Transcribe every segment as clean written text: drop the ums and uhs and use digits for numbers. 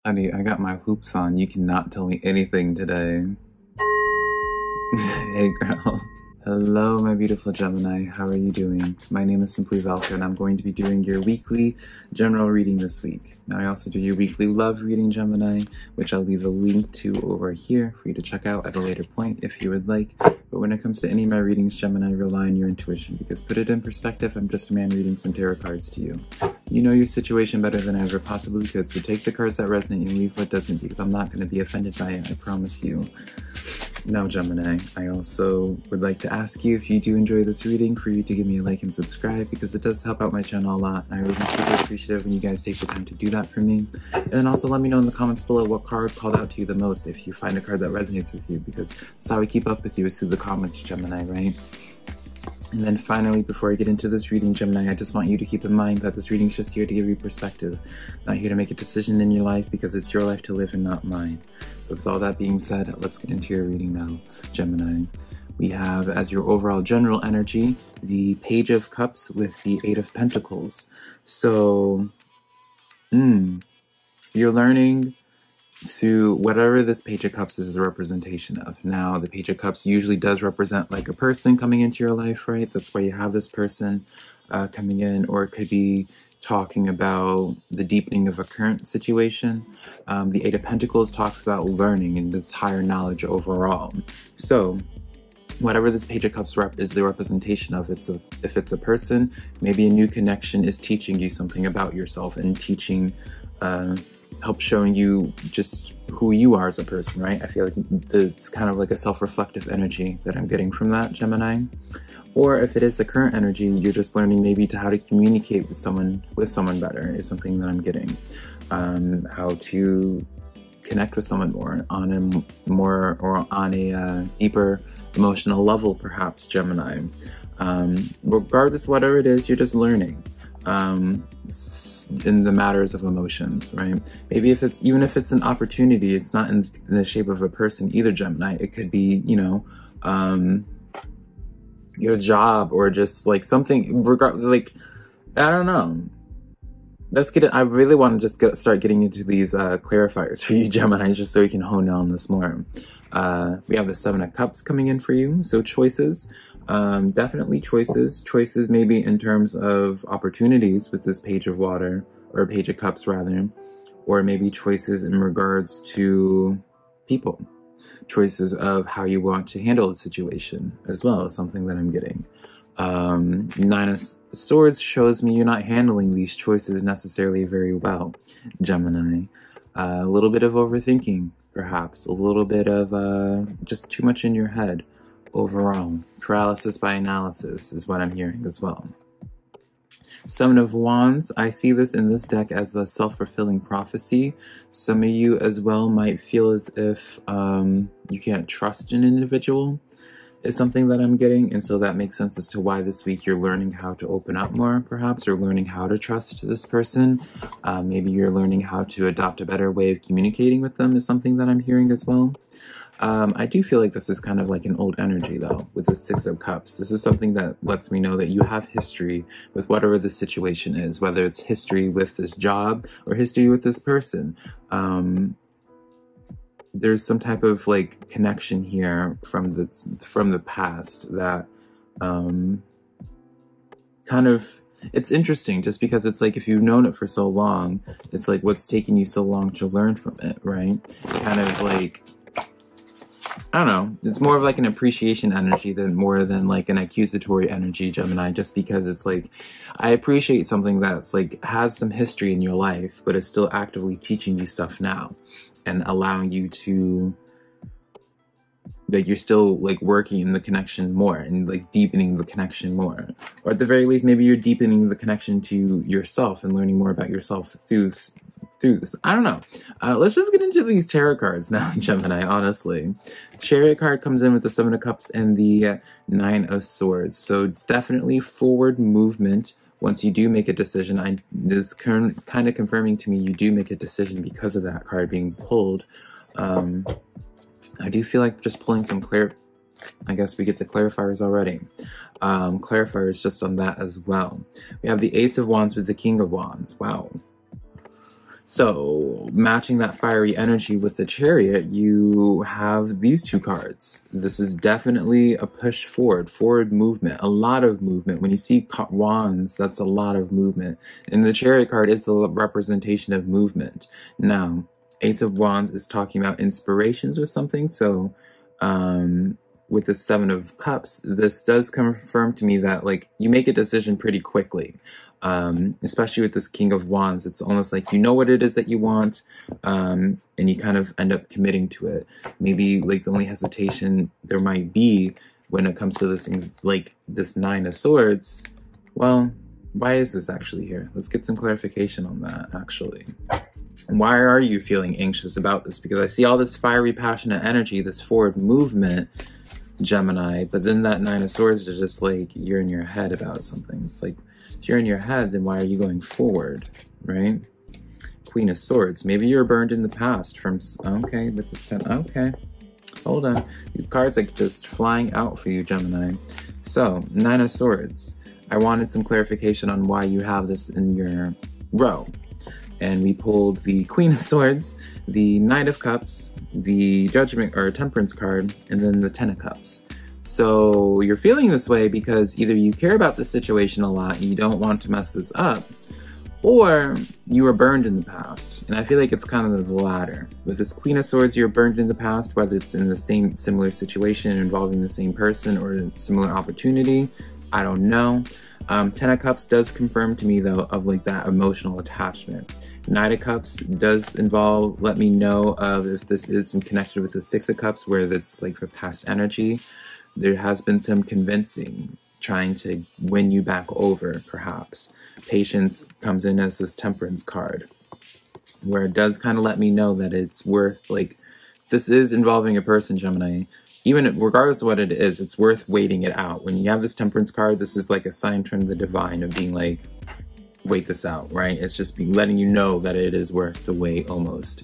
Honey, I got my hoops on. You cannot tell me anything today. Hey, girl. Hello, my beautiful Gemini. How are you doing? My name is SimplyVelca, and I'm going to be doing your weekly general reading this week. Now, I also do your weekly love reading, Gemini, which I'll leave a link to over here for you to check out at a later point if you would like. But when it comes to any of my readings, Gemini, rely on your intuition, because put it in perspective, I'm just a man reading some tarot cards to you. You know your situation better than I ever possibly could, so take the cards that resonate and leave what doesn't, because I'm not going to be offended by it, I promise you. Now, Gemini, I also would like to ask you, if you do enjoy this reading, for you to give me a like and subscribe, because it does help out my channel a lot, and I always am super appreciative when you guys take the time to do that for me. And then also let me know in the comments below what card called out to you the most, if you find a card that resonates with you, because that's how I keep up with you, is through the comments, Gemini, right? And then finally, before I get into this reading, Gemini, I just want you to keep in mind that this reading is just here to give you perspective. Not here to make a decision in your life, because it's your life to live and not mine. But with all that being said, let's get into your reading now, Gemini. We have, as your overall general energy, the Page of Cups with the Eight of Pentacles. So, you're learning through whatever this Page of Cups is a representation of. Now, the Page of Cups usually does represent like a person coming into your life, right? That's why you have this person coming in, or it could be talking about the deepening of a current situation. The Eight of Pentacles talks about learning and this higher knowledge overall. So, whatever this Page of Cups is the representation of, if it's a person, maybe a new connection is teaching you something about yourself and teaching help showing you just who you are as a person, right? I feel like it's kind of like a self-reflective energy that I'm getting from that, Gemini. Or if it is the current energy, you're just learning maybe to how to communicate with someone better is something that I'm getting. How to connect with someone more on a deeper emotional level, perhaps, Gemini. Regardless, whatever it is, you're just learning. In the matters of emotions, right? Maybe even if it's an opportunity, it's not in the shape of a person either, Gemini. It could be, you know, your job, or just like something, like, I don't know. Let's get it. I really want to just start getting into these clarifiers for you, Gemini, just so we can hone in on this more. We have the Seven of Cups coming in for you, so choices. Definitely choices. Choices maybe in terms of opportunities with this Page of Water, or Page of Cups rather, or maybe choices in regards to people. Choices of how you want to handle the situation as well is something that I'm getting. Nine of Swords shows me you're not handling these choices necessarily very well, Gemini. A little bit of overthinking, perhaps. A little bit of just too much in your head. Overall, paralysis by analysis is what I'm hearing as well. Seven of Wands, I see this in this deck as a self-fulfilling prophecy. Some of you as well might feel as if you can't trust an individual is something that I'm getting, and so that makes sense as to why this week you're learning how to open up more, perhaps, or learning how to trust this person. Maybe you're learning how to adopt a better way of communicating with them is something that I'm hearing as well. I do feel like this is kind of like an old energy, though, with the Six of Cups. This is something that lets me know that you have history with whatever the situation is, whether it's history with this job or history with this person. There's some type of like connection here from the past that kind of, it's interesting just because it's like, if you've known it for so long, it's like, what's taking you so long to learn from it, right? Kind of like, I don't know, it's more of like an appreciation energy more than like an accusatory energy, Gemini, just because it's like, I appreciate something that's like, has some history in your life, but is still actively teaching you stuff now and allowing you to, like, you're still like working in the connection more and like deepening the connection more. Or at the very least, maybe you're deepening the connection to yourself and learning more about yourself through this. I don't know. Let's just get into these tarot cards now, Gemini, honestly. Chariot card comes in with the Seven of Cups and the Nine of Swords. So definitely forward movement. Once you do make a decision, this kind of confirming to me you do make a decision because of that card being pulled. I do feel like just pulling some I guess we get the clarifiers already. Clarifiers just on that as well. We have the Ace of Wands with the King of Wands. Wow. So, matching that fiery energy with the Chariot, you have these two cards. This is definitely a push forward movement, a lot of movement. When you see wands, that's a lot of movement. And the Chariot card is the representation of movement. Now, Ace of Wands is talking about inspirations with something. So, with the Seven of Cups, this does confirm to me that, like, you make a decision pretty quickly. Especially with this King of Wands, it's almost like you know what it is that you want, and you kind of end up committing to it. Maybe like the only hesitation there might be when it comes to this things like this Nine of Swords. Well, why is this actually here? Let's get some clarification on that, actually. Why are you feeling anxious about this? Because I see all this fiery, passionate energy, this forward movement, Gemini, but then that Nine of Swords is just like you're in your head about something. It's like, if you're in your head, then why are you going forward, right? Queen of Swords. Maybe you're burned in the past from, okay, but this kind of, okay. Hold on. These cards are just flying out for you, Gemini. So, Nine of Swords. I wanted some clarification on why you have this in your row. And we pulled the Queen of Swords, the Knight of Cups, the Judgment or Temperance card, and then the Ten of Cups. So you're feeling this way because either you care about the situation a lot and you don't want to mess this up, or you were burned in the past. And I feel like it's kind of the latter. With this Queen of Swords, you're burned in the past, whether it's in the same similar situation involving the same person or a similar opportunity. I don't know. Ten of Cups does confirm to me though of like that emotional attachment. Knight of Cups does involve, let me know of if this is connected with the Six of Cups where that's like for past energy. There has been some convincing, trying to win you back over, perhaps. Patience comes in as this Temperance card, where it does kind of let me know that it's worth, like, this is involving a person, Gemini. Even regardless of what it is, it's worth waiting it out. When you have this Temperance card, this is like a sign from the divine of being like, wait this out, right? It's just letting you know that it is worth the wait almost.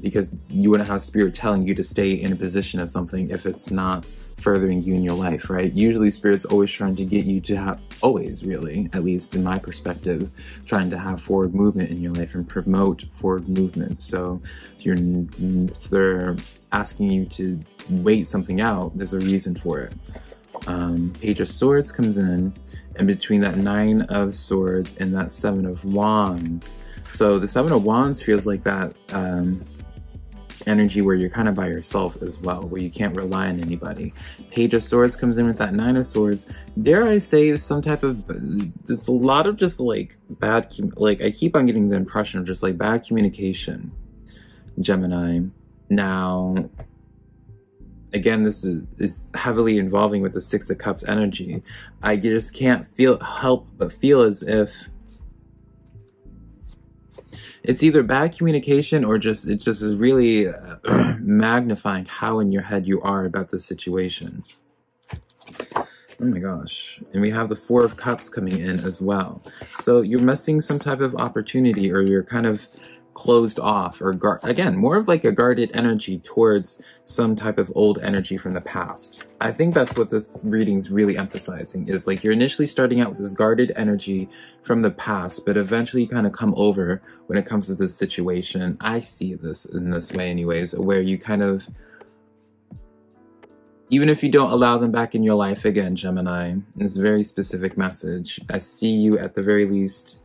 Because you wouldn't have Spirit telling you to stay in a position of something if it's not furthering you in your life, right? Usually Spirit's always trying to get you to have, always really, at least in my perspective, trying to have forward movement in your life and promote forward movement. So if they're asking you to wait something out, there's a reason for it. Page of Swords comes in between that Nine of Swords and that Seven of Wands. So the Seven of Wands feels like that energy where you're kind of by yourself as well, where you can't rely on anybody. Page of Swords comes in with that Nine of Swords. Dare I say some type of, there's a lot of just like bad, like I keep on getting the impression of just like bad communication, Gemini. Now, again, this is heavily involving with the Six of Cups energy. I just can't help but feel as if it's either bad communication or just is really magnifying how in your head you are about the situation. Oh my gosh. And we have the Four of Cups coming in as well. So you're missing some type of opportunity, or you're kind of closed off, or again, more of like a guarded energy towards some type of old energy from the past. I think that's what this reading's really emphasizing, is like you're initially starting out with this guarded energy from the past, but eventually you kind of come over when it comes to this situation. I see this in this way anyways, where you kind of, even if you don't allow them back in your life again, Gemini, it's a very specific message. I see you at the very least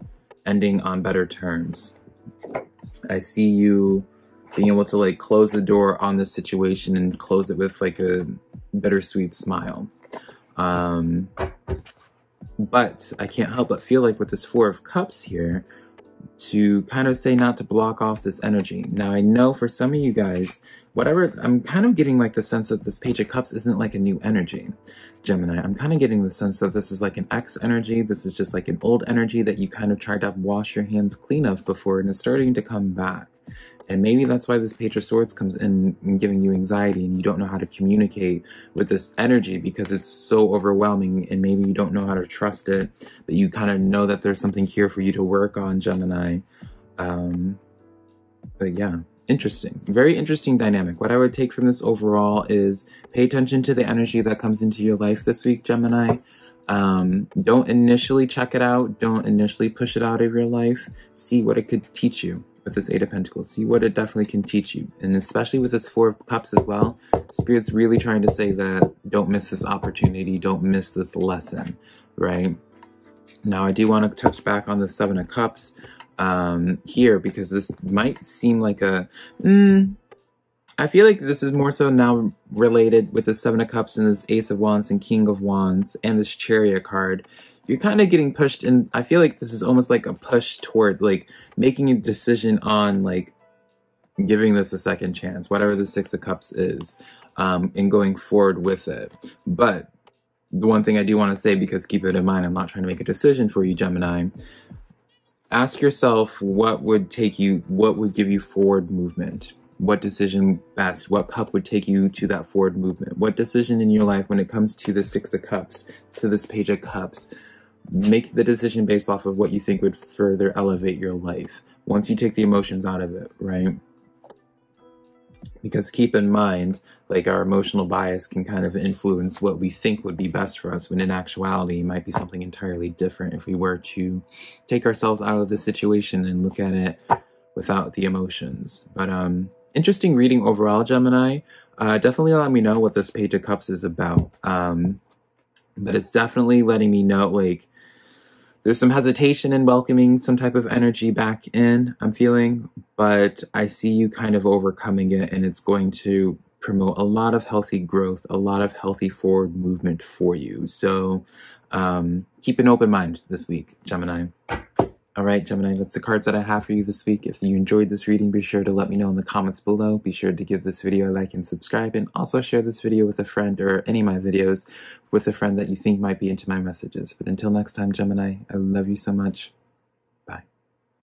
ending on better terms. I see you being able to like close the door on this situation and close it with like a bittersweet smile. But I can't help but feel like with this Four of Cups here, to kind of say not to block off this energy. Now I know for some of you guys, whatever, I'm kind of getting like the sense that this Page of Cups isn't like a new energy, Gemini. I'm kind of getting the sense that this is like an ex energy. This is just like an old energy that you kind of tried to wash your hands clean of before, and it's starting to come back. And maybe that's why this Page of Swords comes in and giving you anxiety, and you don't know how to communicate with this energy because it's so overwhelming, and maybe you don't know how to trust it, but you kind of know that there's something here for you to work on, Gemini. But yeah, interesting. Very interesting dynamic. What I would take from this overall is pay attention to the energy that comes into your life this week, Gemini. Don't initially check it out. Don't initially push it out of your life. See what it could teach you. with this Eight of Pentacles. See what it definitely can teach you. And especially with this Four of Cups as well, Spirit's really trying to say that don't miss this opportunity, don't miss this lesson, right? Now, I do want to touch back on the Seven of Cups here, because this might seem like a... I feel like this is more so now related with the Seven of Cups and this Ace of Wands and King of Wands and this Chariot card. You're kind of getting pushed, and I feel like this is almost like a push toward like making a decision on like giving this a second chance, whatever the Six of Cups is, and going forward with it. But the one thing I do want to say, because keep it in mind, I'm not trying to make a decision for you, Gemini. Ask yourself what would give you forward movement. What decision best? What cup would take you to that forward movement? What decision in your life, when it comes to the Six of Cups, to this Page of Cups, make the decision based off of what you think would further elevate your life once you take the emotions out of it, right? Because keep in mind, like, our emotional bias can kind of influence what we think would be best for us, when in actuality it might be something entirely different if we were to take ourselves out of the situation and look at it without the emotions. But interesting reading overall, Gemini. Definitely let me know what this Page of Cups is about. But it's definitely letting me know, like, there's some hesitation in welcoming some type of energy back in, I'm feeling, but I see you kind of overcoming it, and it's going to promote a lot of healthy growth, a lot of healthy forward movement for you. So keep an open mind this week, Gemini. All right, Gemini, that's the cards that I have for you this week. If you enjoyed this reading, be sure to let me know in the comments below. Be sure to give this video a like and subscribe, and also share this video with a friend, or any of my videos with a friend that you think might be into my messages. But until next time, Gemini, I love you so much.